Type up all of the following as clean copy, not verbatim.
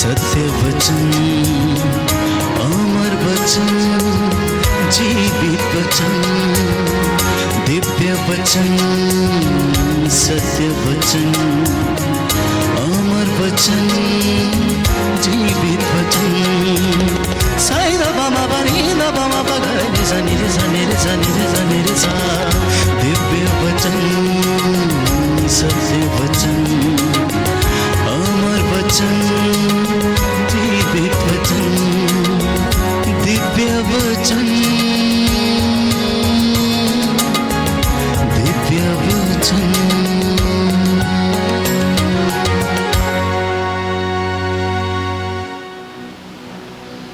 सत्य वचन, अमर वचन, जीवित वचन, दिव्य वचन, सत्य वचन, अमर वचन, जीवित वचन। साई दा बामा बनी दा बामा बगरे रे सा नी रे सा नी रे सा नी रे सा नी रे सा। दिव्य वचन, सत्य वचन, अमर वचन, जीवित वचन, दिव्य वचन, दिव्य वचन।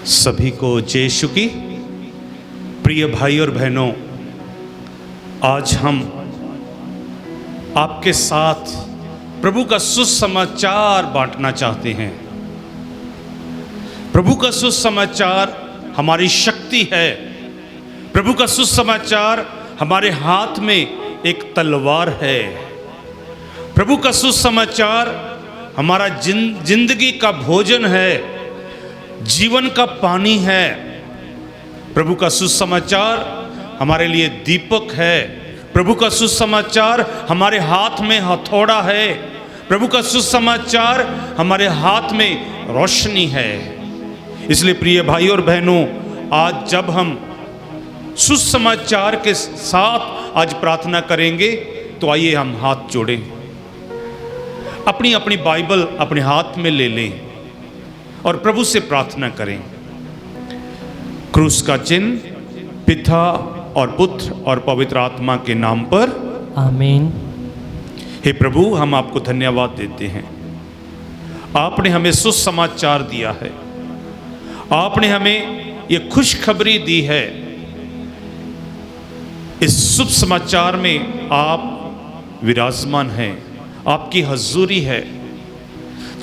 सभी को जय यीशु की। प्रिय भाई और बहनों, आज हम आपके साथ प्रभु का सुसमाचार बांटना चाहते हैं। प्रभु का सुसमाचार हमारी शक्ति है। प्रभु का सुसमाचार हमारे हाथ में एक तलवार है। प्रभु का सुसमाचार हमारा जिंदगी का भोजन है, जीवन का पानी है। प्रभु का सुसमाचार हमारे लिए दीपक है। प्रभु का सुसमाचार हमारे हाथ में हथौड़ा है। प्रभु का सुसमाचार हमारे हाथ में रोशनी है। इसलिए प्रिय भाई और बहनों, आज जब हम सुसमाचार के साथ आज प्रार्थना करेंगे, तो आइए हम हाथ जोड़ें, अपनी अपनी बाइबल अपने हाथ में ले लें और प्रभु से प्रार्थना करें। क्रूस का चिन्ह पिता और पुत्र और पवित्र आत्मा के नाम पर, आमीन। हे प्रभु, हम आपको धन्यवाद देते हैं। आपने हमें सुसमाचार दिया है। आपने हमें ये खुशखबरी दी है। इस शुभ समाचार में आप विराजमान हैं, आपकी हजूरी है।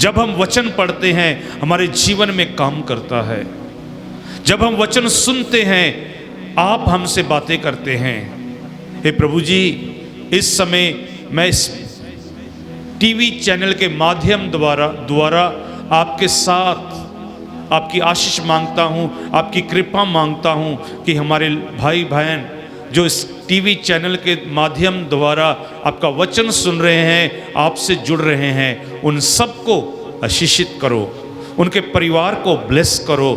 जब हम वचन पढ़ते हैं, हमारे जीवन में काम करता है। जब हम वचन सुनते हैं, आप हमसे बातें करते हैं। हे प्रभु जी, इस समय मैं इस टीवी चैनल के माध्यम द्वारा आपके साथ आपकी आशीष मांगता हूँ, आपकी कृपा मांगता हूँ कि हमारे भाई बहन जो इस टीवी चैनल के माध्यम द्वारा आपका वचन सुन रहे हैं, आपसे जुड़ रहे हैं, उन सबको आशीषित करो। उनके परिवार को ब्लेस करो,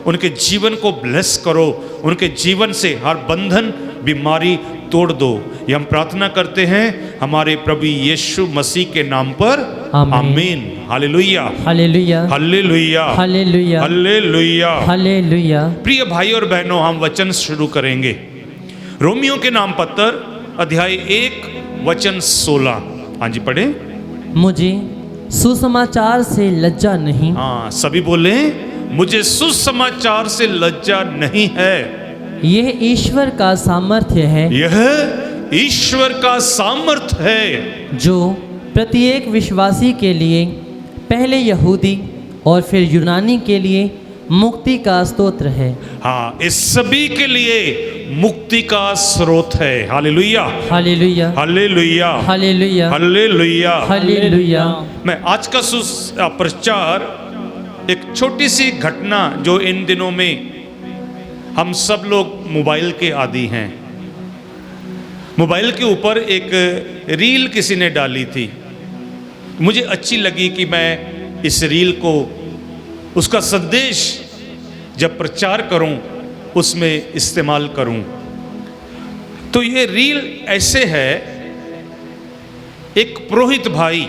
उनके जीवन को ब्लेस करो। उनके जीवन से हर बंधन बीमारी तोड़ दो। ये हम प्रार्थना करते हैं हमारे प्रभु यीशु मसीह के नाम पर, आमीन। Hallelujah, hallelujah, hallelujah, hallelujah, hallelujah, hallelujah. प्रिय भाई और बहनों, हम वचन शुरू करेंगे। रोमियो के नाम पत्र अध्याय 1 वचन 16। हाँ जी, पढ़े। मुझे सुसमाचार से लज्जा नहीं। हाँ, सभी बोले, मुझे सुसमाचार से लज्जा नहीं है। यह ईश्वर का सामर्थ्य है। यह ईश्वर का सामर्थ्य है, जो प्रत्येक विश्वासी के लिए पहले यहूदी और फिर यूनानी के लिए मुक्ति का स्तोत्र है। हाँ, इस सभी के लिए मुक्ति का स्रोत है। Hallelujah, hallelujah, hallelujah, hallelujah, hallelujah, hallelujah. मैं आज का प्रचार एक छोटी सी घटना, जो इन दिनों में हम सब लोग मोबाइल के आदी हैं। मोबाइल के ऊपर एक रील किसी ने डाली थी। मुझे अच्छी लगी कि मैं इस रील को, उसका संदेश जब प्रचार करूं, उसमें इस्तेमाल करूं। तो ये रील ऐसे है, एक पुरोहित भाई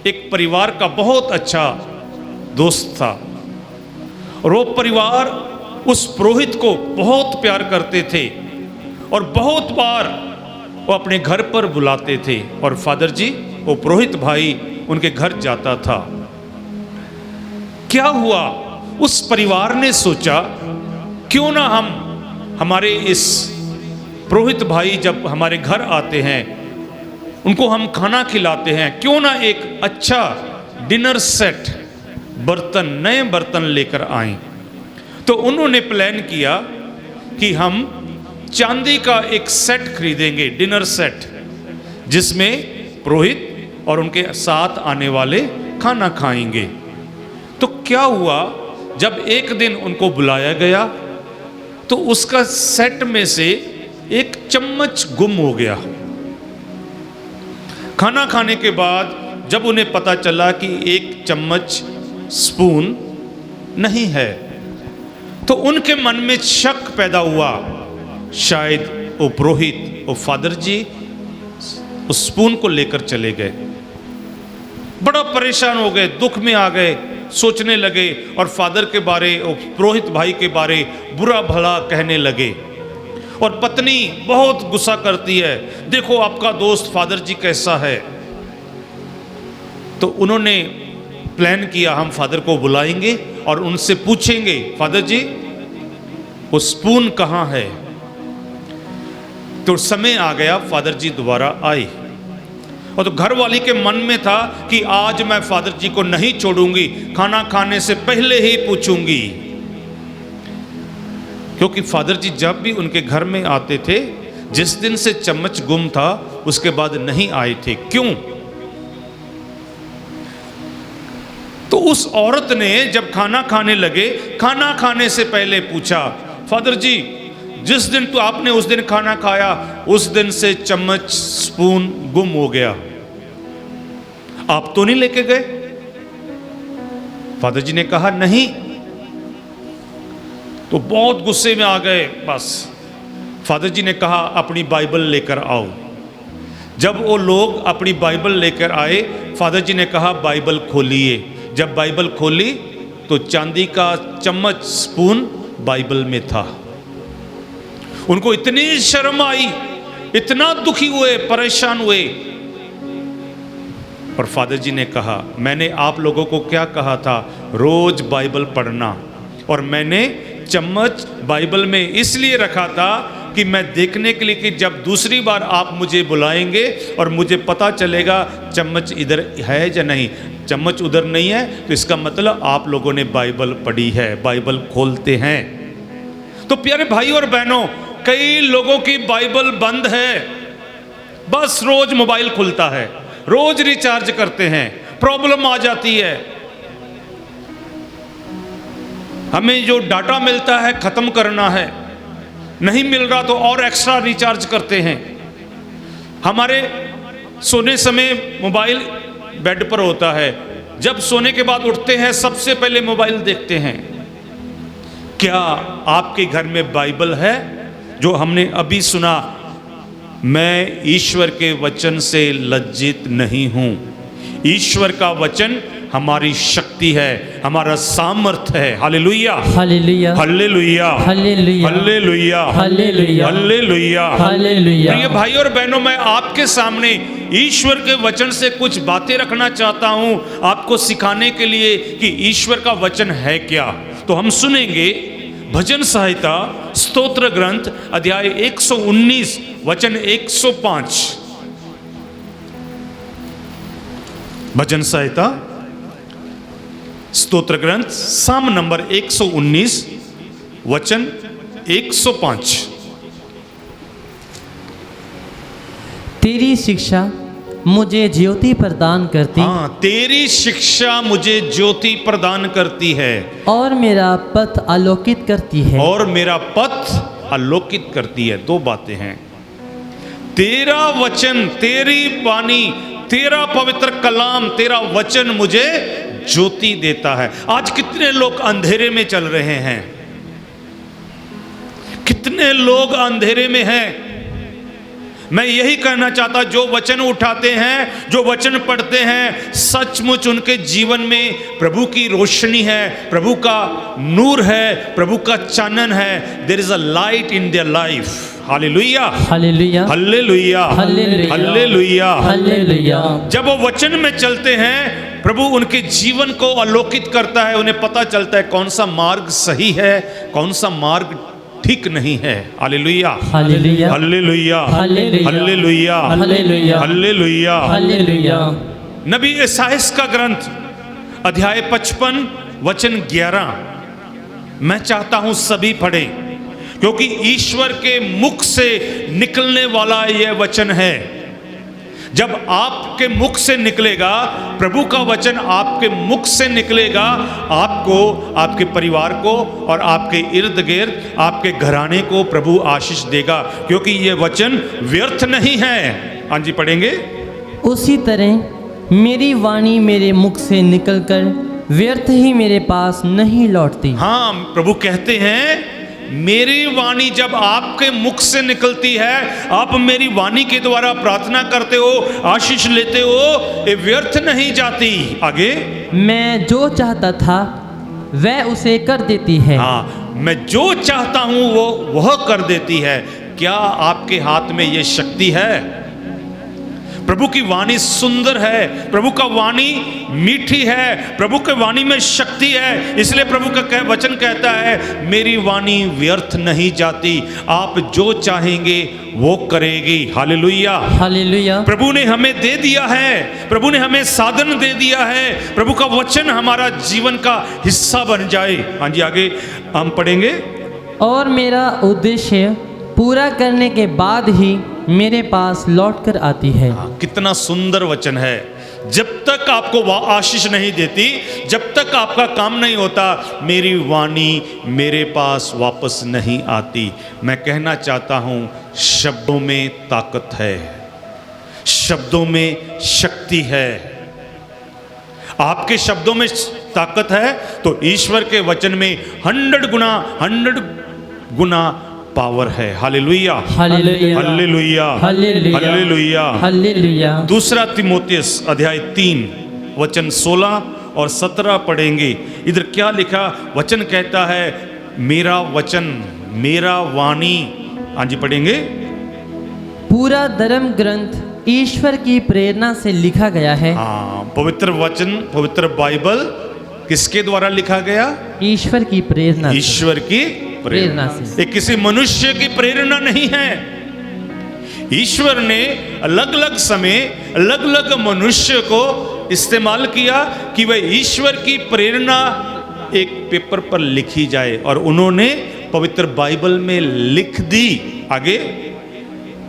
एक परिवार का बहुत अच्छा दोस्त था, और वो परिवार उस पुरोहित को बहुत प्यार करते थे और बहुत बार वो अपने घर पर बुलाते थे। और फादर जी, वो पुरोहित भाई उनके घर जाता था। क्या हुआ, उस परिवार ने सोचा, क्यों ना हम हमारे इस पुरोहित भाई जब हमारे घर आते हैं, उनको हम खाना खिलाते हैं, क्यों ना एक अच्छा डिनर सेट, बर्तन, नए बर्तन लेकर आएं। तो उन्होंने प्लान किया कि हम चांदी का एक सेट खरीदेंगे, डिनर सेट, जिसमें पुरोहित और उनके साथ आने वाले खाना खाएंगे। तो क्या हुआ, जब एक दिन उनको बुलाया गया तो उसका सेट में से एक चम्मच गुम हो गया। खाना खाने के बाद जब उन्हें पता चला कि एक चम्मच स्पून नहीं है, तो उनके मन में शक पैदा हुआ, शायद वो पुरोहित, वो फादर जी उस स्पून को लेकर चले गए। बड़ा परेशान हो गए, दुख में आ गए, सोचने लगे और फादर के बारे, पुरोहित भाई के बारे बुरा भला कहने लगे। और पत्नी बहुत गुस्सा करती है, देखो आपका दोस्त फादर जी कैसा है। तो उन्होंने प्लान किया, हम फादर को बुलाएंगे और उनसे पूछेंगे, फादर जी वो स्पून कहाँ है। तो समय आ गया, फादर जी दोबारा आए और तो घर वाली के मन में था कि आज मैं फादर जी को नहीं छोड़ूंगी, खाना खाने से पहले ही पूछूंगी। क्योंकि फादर जी जब भी उनके घर में आते थे, जिस दिन से चम्मच गुम था उसके बाद नहीं आए थे। क्यों? तो उस औरत ने जब खाना खाने लगे, खाना खाने से पहले पूछा, फादर जी जिस दिन तो आपने उस दिन खाना खाया, उस दिन से चम्मच स्पून गुम हो गया, आप तो नहीं लेके गए? फादर जी ने कहा नहीं। तो बहुत गुस्से में आ गए। बस फादर जी ने कहा अपनी बाइबल लेकर आओ। जब वो लोग अपनी बाइबल लेकर आए, फादर जी ने कहा बाइबल खोलिए। जब बाइबल खोली तो चांदी का चम्मच स्पून बाइबल में था। उनको इतनी शर्म आई, इतना दुखी हुए, परेशान हुए। और फादर जी ने कहा, मैंने आप लोगों को क्या कहा था, रोज बाइबल पढ़ना। और मैंने चम्मच बाइबल में इसलिए रखा था कि मैं देखने के लिए कि जब दूसरी बार आप मुझे बुलाएंगे और मुझे पता चलेगा चम्मच इधर है या नहीं, चम्मच उधर नहीं है तो इसका मतलब आप लोगों ने बाइबल पढ़ी है, बाइबल खोलते हैं। तो प्यारे भाई और बहनों, कई लोगों की बाइबल बंद है, बस रोज मोबाइल खुलता है, रोज रिचार्ज करते हैं, प्रॉब्लम आ जाती है। हमें जो डाटा मिलता है खत्म करना है, नहीं मिल रहा तो और एक्स्ट्रा रिचार्ज करते हैं। हमारे सोने समय मोबाइल बेड पर होता है, जब सोने के बाद उठते हैं सबसे पहले मोबाइल देखते हैं। क्या आपके घर में बाइबल है? जो हमने अभी सुना, मैं ईश्वर के वचन से लज्जित नहीं हूं। ईश्वर का वचन हमारी शक्ति है, हमारा सामर्थ है। Hallelujah, hallelujah, hallelujah, hallelujah, hallelujah, hallelujah, hallelujah, hallelujah. प्रिय भाई और बहनों, मैं आपके सामने ईश्वर के वचन से कुछ बातें रखना चाहता हूं, आपको सिखाने के लिए कि ईश्वर का वचन है क्या। तो हम सुनेंगे भजन संहिता स्तोत्र ग्रंथ अध्याय 119 वचन 105। भजन संहिता स्तोत्र ग्रंथ साम नंबर 119 वचन 105। तेरी शिक्षा मुझे ज्योति प्रदान करती, तेरी शिक्षा मुझे ज्योति प्रदान करती है और मेरा पथ आलोकित करती है। और मेरा पथ आलोकित करती है। दो बातें हैं, तेरा वचन, तेरी वाणी, तेरा पवित्र कलाम, तेरा वचन मुझे ज्योति देता है। आज कितने लोग अंधेरे में चल रहे हैं, कितने लोग अंधेरे में हैं। मैं यही कहना चाहता, जो वचन उठाते हैं, जो वचन पढ़ते हैं, सचमुच उनके जीवन में प्रभु की रोशनी है, प्रभु का नूर है, प्रभु का चानन है। There is a light in their life. Hallelujah, hallelujah, hallelujah, hallelujah, hallelujah, hallelujah. जब वो वचन में चलते हैं, प्रभु उनके जीवन को आलोकित करता है। उन्हें पता चलता है कौन सा मार्ग सही है, कौन सा मार्ग ठीक नहीं है। Hallelujah, hallelujah, hallelujah, hallelujah, hallelujah, hallelujah. Hallelujah. नबी इसाइयाह का ग्रंथ अध्याय 55 वचन 11 मैं चाहता हूं सभी पढ़ें, क्योंकि ईश्वर के मुख से निकलने वाला यह वचन है। जब आपके मुख से निकलेगा, प्रभु का वचन आपके मुख से निकलेगा, आपको, आपके परिवार को और आपके इर्द गिर्द आपके घराने को प्रभु आशीष देगा, क्योंकि ये वचन व्यर्थ नहीं है। हाँ जी, पढ़ेंगे। उसी तरह मेरी वाणी मेरे मुख से निकलकर व्यर्थ ही मेरे पास नहीं लौटती। हाँ, प्रभु कहते हैं मेरी वाणी जब आपके मुख से निकलती है, आप मेरी वाणी के द्वारा प्रार्थना करते हो, आशीष लेते हो, ये व्यर्थ नहीं जाती। आगे, मैं जो चाहता था वह उसे कर देती है। हाँ, मैं जो चाहता हूं वो वह कर देती है। क्या आपके हाथ में ये शक्ति है? प्रभु की वाणी सुंदर है, प्रभु का वाणी मीठी है, प्रभु के वाणी में शक्ति है। इसलिए प्रभु का वचन कहता है मेरी वाणी व्यर्थ नहीं जाती, आप जो चाहेंगे वो करेगी। Hallelujah, hallelujah. प्रभु ने हमें दे दिया है, प्रभु ने हमें साधन दे दिया है, प्रभु का वचन हमारा जीवन का हिस्सा बन जाए। हाँ जी, आगे हम पढ़ेंगे। और मेरा उद्देश्य पूरा करने के बाद ही मेरे पास लौट कर आती है। कितना सुंदर वचन है। जब तक आपको वह आशीष नहीं देती, जब तक आपका काम नहीं होता, मेरी वाणी मेरे पास वापस नहीं आती। मैं कहना चाहता हूं, शब्दों में ताकत है, शब्दों में शक्ति है। आपके शब्दों में ताकत है तो ईश्वर के वचन में 100 गुना पावर है। Hallelujah, hallelujah, hallelujah, hallelujah, hallelujah, hallelujah. दूसरा तिमोथियस अध्याय 3 वचन 16 और 17 पढ़ेंगे। इधर क्या लिखा? वचन कहता है मेरा वचन, मेरा वाणी। हाँ जी, पढ़ेंगे। पूरा धर्म ग्रंथ ईश्वर की प्रेरणा से लिखा गया है। हाँ, पवित्र वचन, पवित्र बाइबल किसके द्वारा लिखा गया? ईश्वर की प्रेरणा से। ईश्वर की प्रेरणा से। ये किसी मनुष्य की प्रेरणा नहीं है। ईश्वर ने अलग अलग समय अलग अलग मनुष्य को इस्तेमाल किया कि वह ईश्वर की प्रेरणा एक पेपर पर लिखी जाए, और उन्होंने पवित्र बाइबल में लिख दी। आगे,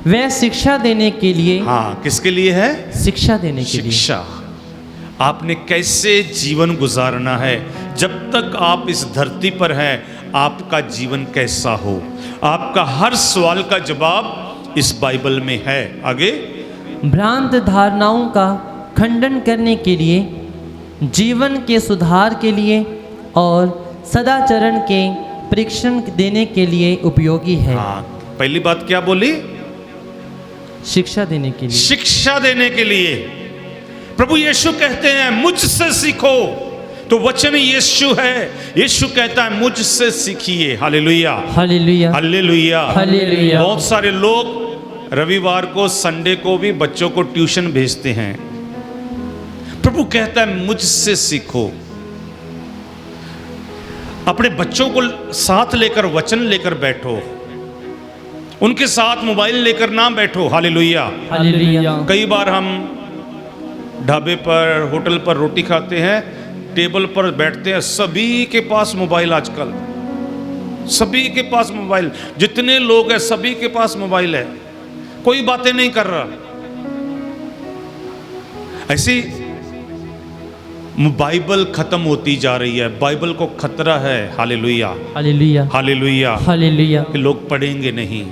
वह शिक्षा देने के लिए। हाँ, किसके लिए है? शिक्षा देने के लिए। शिक्षा। आपने कैसे जीवन गुजारना है, जब तक आप इस धरती पर हैं, आपका जीवन कैसा हो, आपका हर सवाल का जवाब इस बाइबल में है। आगे, भ्रांत धारणाओं का खंडन करने के लिए, जीवन के सुधार के लिए और सदाचरण के परीक्षण देने के लिए उपयोगी है। हाँ, पहली बात क्या बोली? शिक्षा देने के लिए। शिक्षा देने के लिए। प्रभु यीशु कहते हैं मुझसे सीखो, तो वचन यीशु है। यीशु कहता है मुझसे सीखिए। Hallelujah, hallelujah, hallelujah, hallelujah. बहुत सारे लोग रविवार को, संडे को भी बच्चों को ट्यूशन भेजते हैं। प्रभु कहता है मुझसे सीखो। अपने बच्चों को साथ लेकर, वचन लेकर बैठो, उनके साथ मोबाइल लेकर ना बैठो। Hallelujah, hallelujah. कई बार हम ढाबे पर, होटल पर रोटी खाते हैं, टेबल पर बैठते हैं, सभी के पास मोबाइल। आजकल सभी के पास मोबाइल, जितने लोग हैं सभी के पास मोबाइल है, कोई बातें नहीं कर रहा। ऐसी बाइबल खत्म होती जा रही है, बाइबल को खतरा है। Hallelujah, hallelujah, hallelujah, hallelujah. कि लोग पढ़ेंगे नहीं।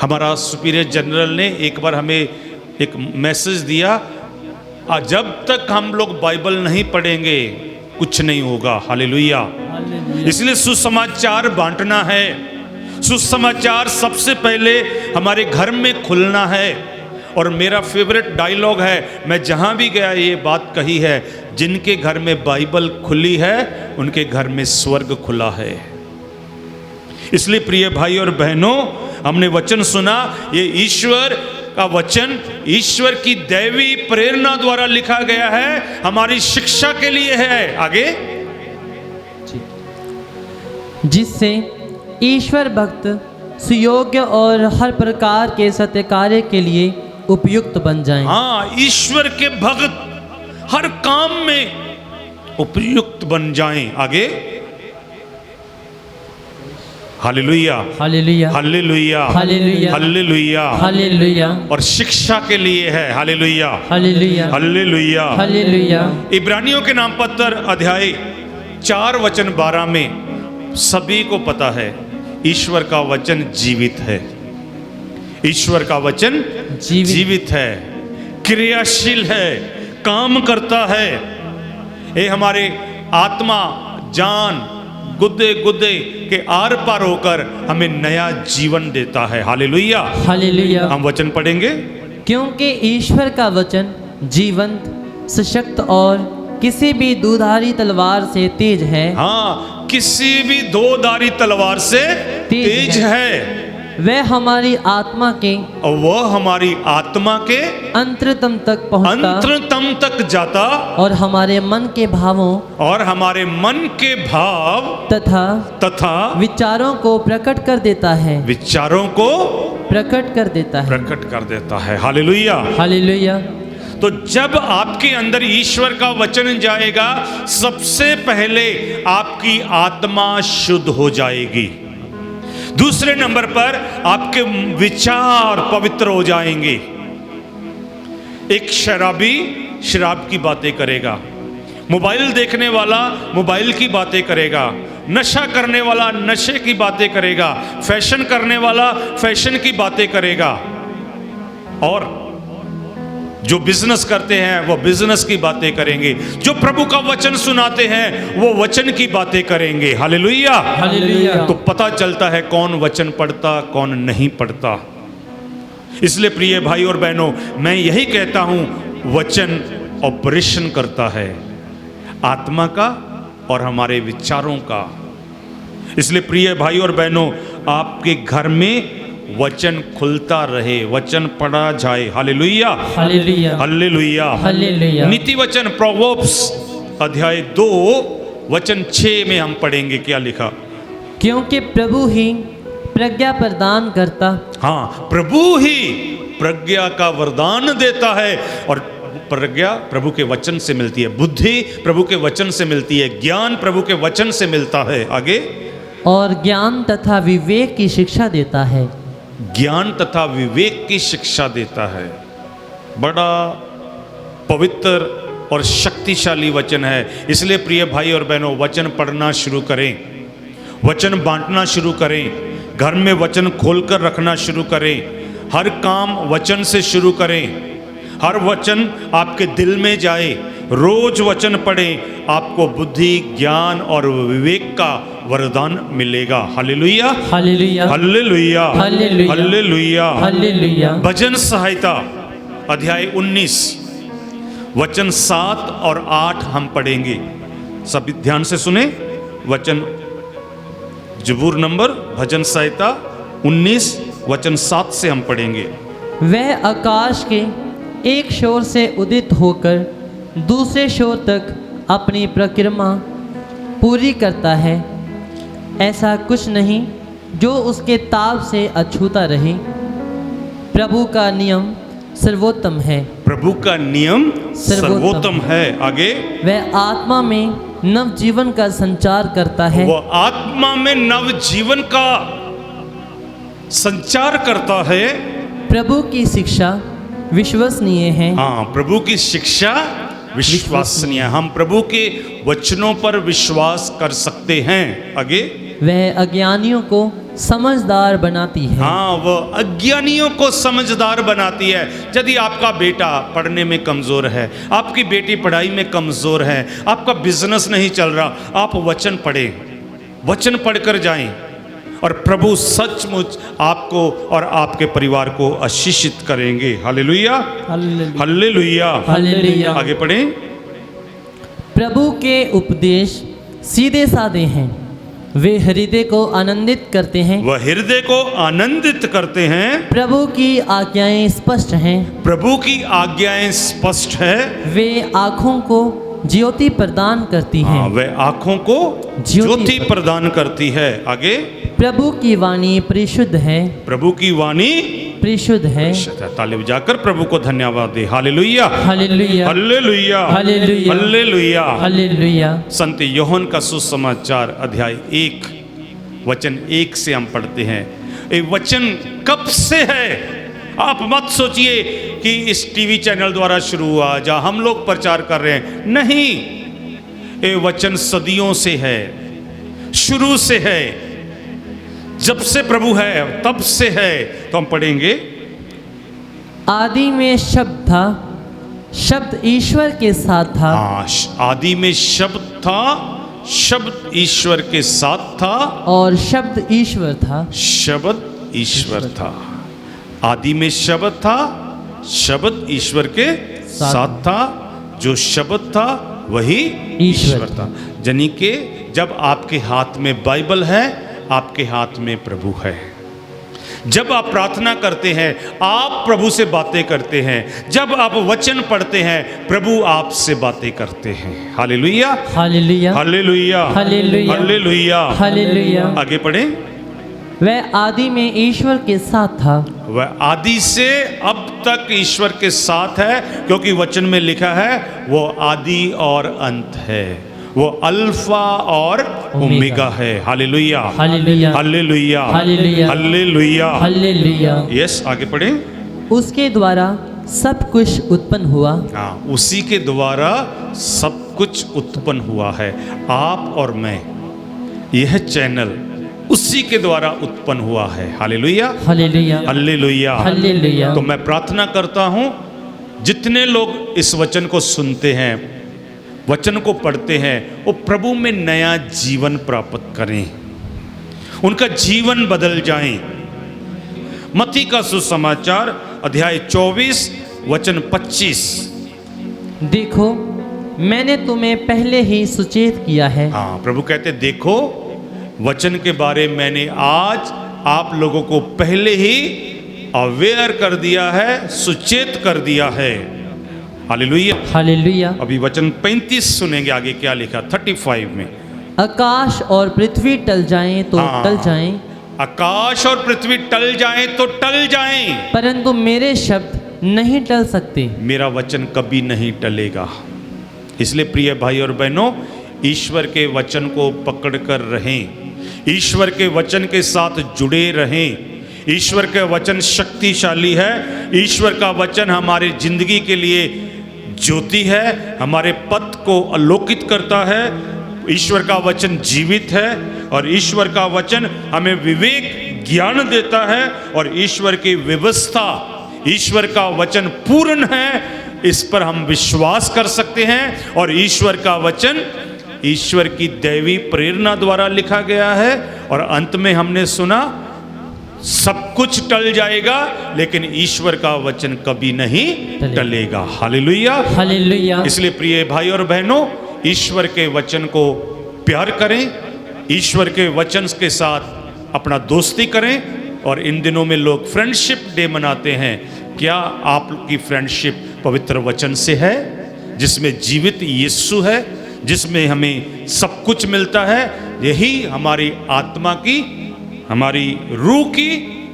हमारा सुपीरियर जनरल ने एक बार हमें एक मैसेज दिया, जब तक हम लोग बाइबल नहीं पढ़ेंगे कुछ नहीं होगा। हालेलुया। इसलिए सुसमाचार बांटना है। सुसमाचार सबसे पहले हमारे घर में खुलना है। और मेरा फेवरेट डायलॉग है, मैं जहां भी गया ये बात कही है, जिनके घर में बाइबल खुली है उनके घर में स्वर्ग खुला है। इसलिए प्रिय भाई और बहनों, हमने वचन सुना, ये ईश्वर का वचन ईश्वर की दैवी प्रेरणा द्वारा लिखा गया है, हमारी शिक्षा के लिए है। आगे, जिससे ईश्वर भक्त सुयोग्य और हर प्रकार के सत्य कार्य के लिए उपयुक्त बन जाएं। हाँ, ईश्वर के भक्त हर काम में उपयुक्त बन जाएं। आगे, hallelujah, hallelujah, hallelujah, hallelujah, hallelujah. Hallelujah, और शिक्षा के लिए है, हालेलुया, हालेलुया, हालेलुया। हालेलुया। इब्रानियों के नाम पत्र अध्याय 4 वचन 12 में सभी को पता है ईश्वर का वचन जीवित है। ईश्वर का वचन जीवित है, क्रियाशील है, काम करता है। ये हमारे आत्मा जान गुद्दे गुद्दे के आर पार होकर हमें नया जीवन देता है। Hallelujah, hallelujah. हम वचन पढ़ेंगे। क्योंकि ईश्वर का वचन जीवंत, सशक्त और किसी भी दुधारी तलवार से तेज है। हाँ, किसी भी दो धारी तलवार से तेज है। वह हमारी आत्मा के और वह हमारी आत्मा के अंतरतम तक पहुंचता अंतरतम तक जाता और हमारे मन के भावों और हमारे मन के भाव तथा विचारों को प्रकट कर देता है। विचारों को प्रकट कर देता है। प्रकट कर देता है। Hallelujah, hallelujah. तो जब आपके अंदर ईश्वर का वचन जाएगा, सबसे पहले आपकी आत्मा शुद्ध हो जाएगी। दूसरे नंबर पर आपके विचार पवित्र हो जाएंगे। एक शराबी शराब की बातें करेगा, मोबाइल देखने वाला मोबाइल की बातें करेगा, नशा करने वाला नशे की बातें करेगा, फैशन करने वाला फैशन की बातें करेगा, और जो बिजनेस करते हैं वो बिजनेस की बातें करेंगे, जो प्रभु का वचन सुनाते हैं वो वचन की बातें करेंगे। Hallelujah, hallelujah. तो पता चलता है कौन वचन पढ़ता कौन नहीं पढ़ता। इसलिए प्रिय भाई और बहनों, मैं यही कहता हूं, वचन ऑपरेशन करता है आत्मा का और हमारे विचारों का। इसलिए प्रिय भाई और बहनों, आपके घर में वचन खुलता रहे, वचन पढ़ा जाए। Hallelujah, hallelujah, hallelujah, hallelujah. नीति वचन प्रोवर्ब्स अध्याय 2 वचन 6 में हम पढ़ेंगे क्या लिखा। क्योंकि प्रभु ही प्रज्ञा प्रदान करता। हाँ, प्रभु ही प्रज्ञा का वरदान देता है, और प्रज्ञा प्रभु के वचन से मिलती है, बुद्धि प्रभु के वचन से मिलती है, ज्ञान प्रभु के वचन से मिलता है। आगे, और ज्ञान तथा विवेक की शिक्षा देता है। ज्ञान तथा विवेक की शिक्षा देता है। बड़ा पवित्र और शक्तिशाली वचन है। इसलिए प्रिय भाई और बहनों, वचन पढ़ना शुरू करें, वचन बांटना शुरू करें, घर में वचन खोलकर रखना शुरू करें, हर काम वचन से शुरू करें, हर वचन आपके दिल में जाए, रोज वचन पढ़ें, आपको बुद्धि ज्ञान और विवेक का वरदान मिलेगा। Hallelujah, hallelujah, hallelujah, hallelujah, hallelujah, hallelujah. भजन संहिता अध्याय 19 वचन 7 और 8 हम पढ़ेंगे। सभी ध्यान से सुने। वचन जबूर नंबर भजन संहिता 19 वचन 7 से हम पढ़ेंगे। वह आकाश के एक शोर से उदित होकर दूसरे शोर तक अपनी परिक्रमा पूरी करता है। ऐसा कुछ नहीं जो उसके ताप से अछूता रहे। प्रभु का नियम सर्वोत्तम है। प्रभु का नियम सर्वोत्तम है। आगे, वह आत्मा में नव जीवन का संचार करता है। वह आत्मा में नव जीवन का संचार करता है। प्रभु की शिक्षा विश्वसनीय है। हाँ, प्रभु की शिक्षा विश्वसनीय। हम प्रभु के वचनों पर विश्वास कर सकते हैं। आगे, वह अज्ञानियों को समझदार बनाती है। हाँ, वह अज्ञानियों को समझदार बनाती है। यदि आपका बेटा पढ़ने में कमजोर है, आपकी बेटी पढ़ाई में कमजोर है, आपका बिजनेस नहीं चल रहा, आप वचन पढ़ें, वचन पढ़कर जाएं, और प्रभु सचमुच आपको और आपके परिवार को आशीषित करेंगे। Hallelujah, hallelujah, hallelujah. आगे पढ़ें। प्रभु के उपदेश सीधे साधे हैं, वे हृदय को आनंदित करते हैं। वह हृदय को आनंदित करते हैं। प्रभु की आज्ञाएं स्पष्ट हैं। प्रभु की आज्ञाएं स्पष्ट है। वे आँखों को ज्योति प्रदान करती हैं। हाँ, वह आँखों को ज्योति प्रदान करती है। आगे, प्रभु की वाणी परिशुद्ध है। प्रभु की वाणी परिशुद्ध है। ताली बजाकर प्रभु को धन्यवाद दे। Hallelujah, hallelujah, hallelujah, hallelujah, hallelujah, hallelujah. संत यूहन्ना का सुसमाचार अध्याय 1 वचन 1 से हम पढ़ते हैं। ये वचन कब से है? आप मत सोचिए कि इस टीवी चैनल द्वारा शुरू हुआ, जहां हम लोग प्रचार कर रहे हैं। नहीं, ये वचन सदियों से है, शुरू से है, जब से प्रभु है तब से है। तो हम पढ़ेंगे, आदि में शब्द था, शब्द ईश्वर के साथ था। हाँ, आदि में शब्द था, शब्द ईश्वर के साथ था, और शब्द ईश्वर था। शब्द ईश्वर था। आदि में शब्द था, शब्द ईश्वर के साथ था, जो शब्द था वही ईश्वर था। यानी कि जब आपके हाथ में बाइबल है, आपके हाथ में प्रभु है। जब आप प्रार्थना करते हैं, आप प्रभु से बातें करते हैं। जब आप वचन पढ़ते हैं, प्रभु आपसे बातें करते हैं। Hallelujah, hallelujah, hallelujah, hallelujah, hallelujah, hallelujah. आगे पढ़ें। वह आदि में ईश्वर के साथ था। वह आदि से अब तक ईश्वर के साथ है, क्योंकि वचन में लिखा है वो आदि और अंत है, वो अल्फा और ओमेगा है। Hallelujah, hallelujah, hallelujah, hallelujah, hallelujah, hallelujah. Yes, आगे पढ़ें। उसके द्वारा सब कुछ उत्पन्न हुआ। हाँ, उसी के द्वारा सब कुछ उत्पन्न हुआ है। आप और मैं, यह चैनल उसी के द्वारा उत्पन्न हुआ है। Hallelujah, hallelujah, hallelujah, hallelujah. तो मैं प्रार्थना करता हूं, जितने लोग इस वचन को सुनते हैं, वचन को पढ़ते हैं, वो प्रभु में नया जीवन प्राप्त करें, उनका जीवन बदल जाए। मत्ती का सुसमाचार अध्याय 24 वचन 25। देखो, मैंने तुम्हें पहले ही सुचेत किया है। हाँ, प्रभु कहते देखो, वचन के बारे मैंने आज आप लोगों को पहले ही अवेयर कर दिया है, सुचेत कर दिया है। Hallelujah, hallelujah. अभी वचन 35 सुनेंगे, आगे क्या लिखा 35 में। आकाश और पृथ्वी टल जाएं तो हाँ। टल जाएं, आकाश और पृथ्वी टल जाएं तो टल जाएं, परंतु मेरे शब्द नहीं टल सकते। मेरा वचन कभी नहीं टलेगा। इसलिए प्रिय भाई और बहनों, ईश्वर के वचन को पकड़ कर रहें, ईश्वर के वचन के साथ जुड़े रहें। ईश्वर का वचन शक्तिशाली है। ईश्वर का वचन हमारी जिंदगी के लिए ज्योति है, हमारे पथ को आलोकित करता है। ईश्वर का वचन जीवित है, और ईश्वर का वचन हमें विवेक ज्ञान देता है, और ईश्वर की व्यवस्था, ईश्वर का वचन पूर्ण है, इस पर हम विश्वास कर सकते हैं। और ईश्वर का वचन ईश्वर की दैवी प्रेरणा द्वारा लिखा गया है। और अंत में हमने सुना, सब कुछ टल जाएगा, लेकिन ईश्वर का वचन कभी नहीं टलेगा। Hallelujah, hallelujah. इसलिए प्रिय भाई और बहनों, ईश्वर के वचन को प्यार करें, ईश्वर के वचन के साथ अपना दोस्ती करें। और इन दिनों में लोग फ्रेंडशिप डे मनाते हैं। क्या आपकी फ्रेंडशिप पवित्र वचन से है, जिसमें जीवित यीशु है, जिसमें हमें सब कुछ मिलता है? यही हमारी आत्मा की, हमारी रूह की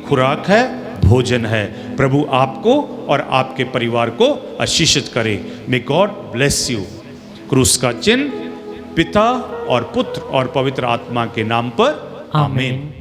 खुराक है, भोजन है। प्रभु आपको और आपके परिवार को आशीषित करे। May God bless you. क्रूस का चिन्ह पिता और पुत्र और पवित्र आत्मा के नाम पर, आमीन।